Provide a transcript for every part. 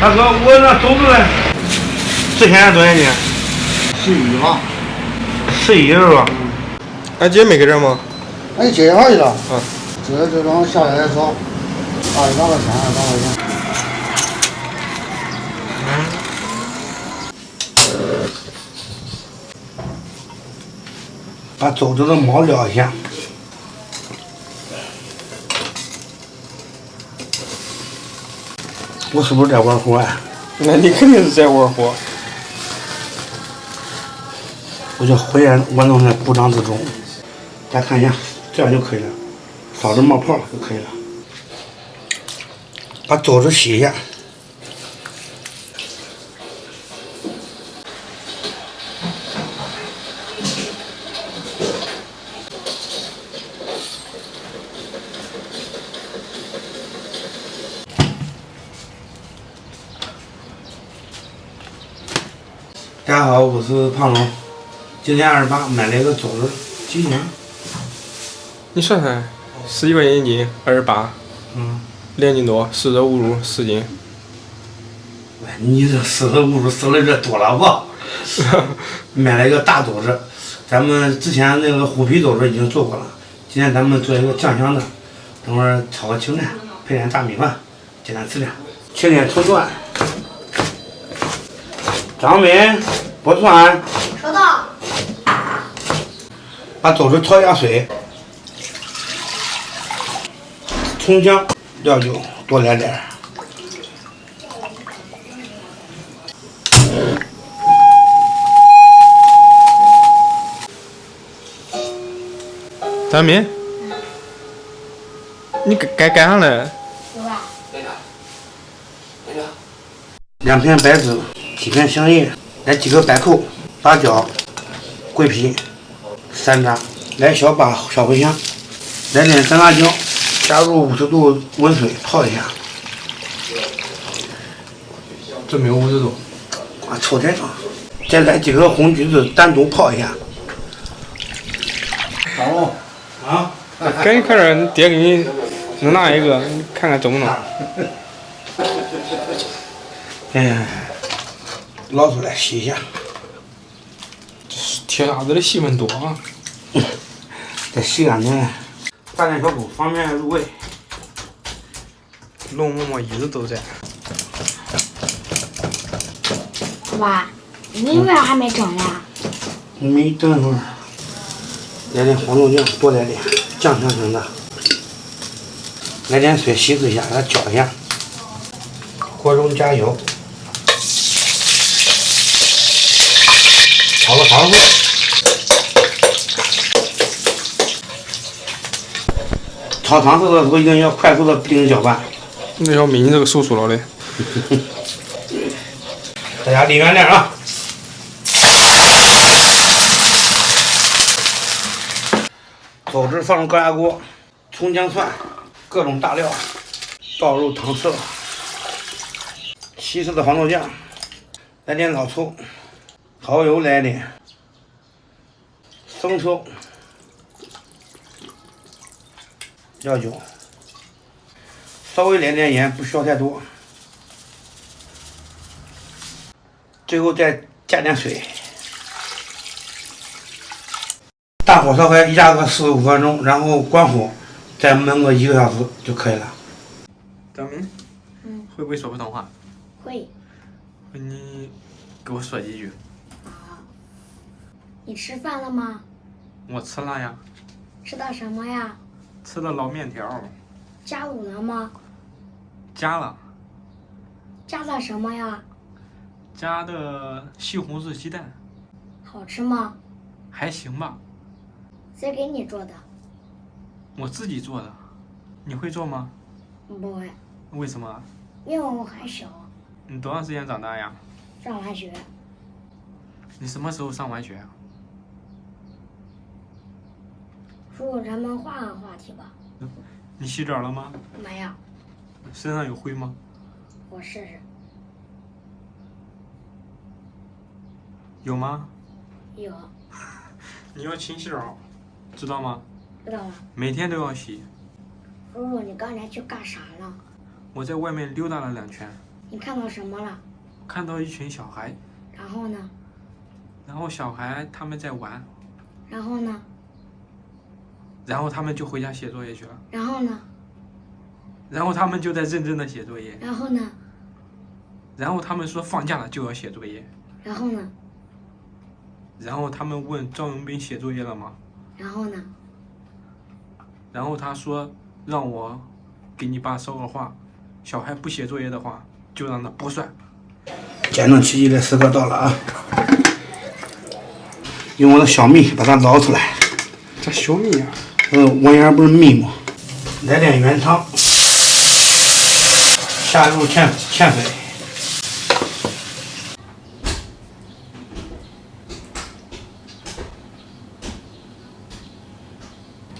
大哥，我那粽子呢？之前多少钱11吧。11是吧？俺姐没给这吗？哎，接下去了。啊。这种下来的少，28块钱，28块钱。把粽子的毛撩一下。我是不是在玩火啊？那你肯定是在玩火。我就回来，我弄的不长自重。大家看一下，这样就可以了，烧着冒泡就可以了。把粽子洗一下。大家好，我是胖龙。今天28买了一个粽子，几斤？你算算，11块钱一斤，28，2斤多，四舍五入4斤。喂，你这四舍五入舍的这多了吧？买了一个大粽子，咱们之前那个虎皮粽子已经做过了，今天咱们做一个酱香的，等会儿炒个青菜，配点大米饭，简单吃点。切点葱段，张梅剥蒜。收到。把粽子焯一下水，葱姜料酒多来点。张明，你干啥了？有吧？ 2片白芷，几片香叶，来几个白蔻、八角、桂皮、山楂，来小把小茴香，来点干辣椒，加入50度温水泡一下。这没有50度。啊，凑太长。再来几个红橘子，单独泡一下。张龙，啊，赶紧快点，你爹给你弄拿一个，你看看中不中？哎，捞出来洗一下。铁叉子的细纹多啊！再洗干净，大点小骨，方便入味。龙嬷嬷一直都在。爸，你为啥还没整呀？没等会儿，来点黄豆酱，多来点，酱香型的。来点水稀释一下，给它搅一下。锅中加油，炒个糖色。炒糖色的时候一定要快速的不停搅拌。那小米，你这个手熟了嘞。大家离远点啊！枣汁放入高压锅，葱姜蒜各种大料倒入糖色，稀释的黄豆酱，来点老抽，蚝油来点，生抽，料酒，稍微来点盐，不需要太多。最后再加点水，大火烧开，压个45分钟，然后关火，再焖个1个小时就可以了。张明，会不会说普通话？会。你给我说几句。你吃饭了吗？我吃了呀。吃的什么呀？吃的老面条。加卤了吗？加了。加了什么呀？加的西红柿鸡蛋。好吃吗？还行吧。谁给你做的？我自己做的。你会做吗？不会。为什么？因为我还小。你多长时间长大呀？上完学。你什么时候上完学啊？叔叔，咱们换个话题吧。你洗澡了吗？没有。身上有灰吗？我试试。有吗？有。你要勤洗澡，知道吗？知道了。每天都要洗。叔叔，你刚才去干啥了？我在外面溜达了2圈。你看到什么了？看到一群小孩，然后呢？然后小孩他们在玩，然后呢？然后他们就回家写作业去了，然后呢？然后他们就在认真的写作业，然后呢？然后他们说放假了就要写作业，然后呢？然后他们问赵永斌写作业了吗？然后呢？然后他说让我给你爸捎个话，小孩不写作业的话就让他剥蒜。见证奇迹的时刻到了啊！用我的小米把它捞出来。这小米啊，我原不是米吗？来点原汤，下入芡粉，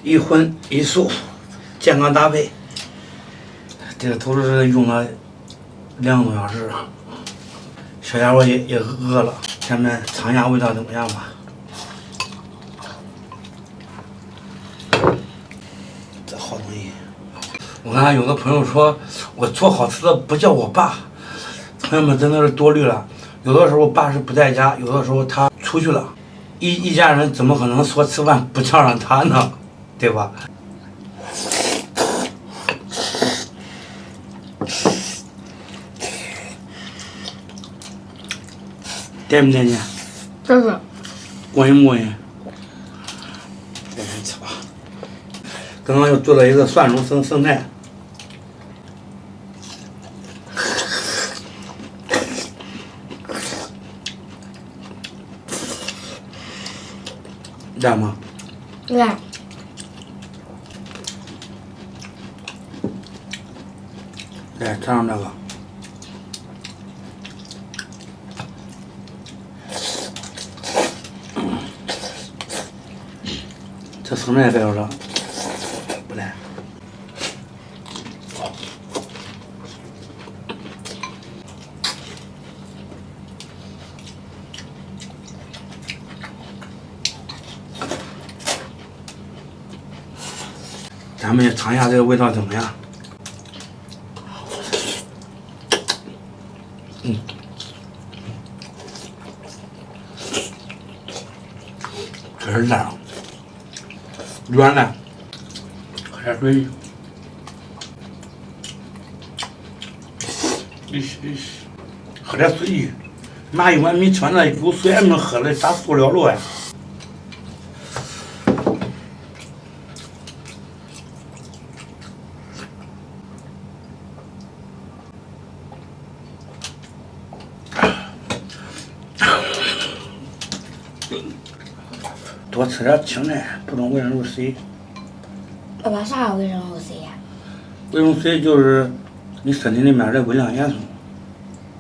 一荤一素，健康搭配。这个都是用了2个多小时，小家伙也饿了，咱们尝一下味道怎么样吧？这好东西，我看有的朋友说我做好吃的不叫我爸，朋友们真的是多虑了。有的时候爸是不在家，有的时候他出去了，一家人怎么可能说吃饭不叫上他呢？对吧？点不点劲？这是过瘾不过瘾？来吃吧。刚刚又做了一个蒜蓉生菜，辣吗？辣。来，尝尝这个。这生菜别说了，不赖。咱们也尝一下这个味道怎么样？这是烂，软烂，喝点水。喝点水，拿一碗米吃完了，一口水还没喝了，咋塑料了呀？多吃点青菜，补充维生素 C。爸爸，啥维生素 C 呀？维生素 C 就是你身体里面的微量元素。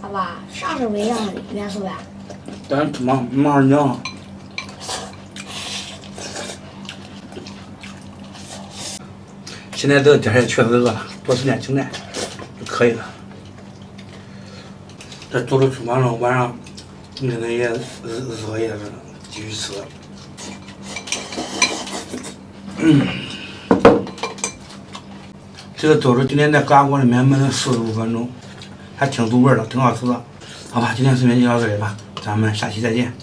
爸爸，啥是微量元素呀？咱马上讲。现在这个天也确实饿了，多吃点青菜就可以了。这做了厨房了，晚上你看那也热也是继续吃。这个豆子今天在嘎锅里面焖了45分钟，还挺入味了，挺好吃的。好吧，今天视频就到这里吧，咱们下期再见。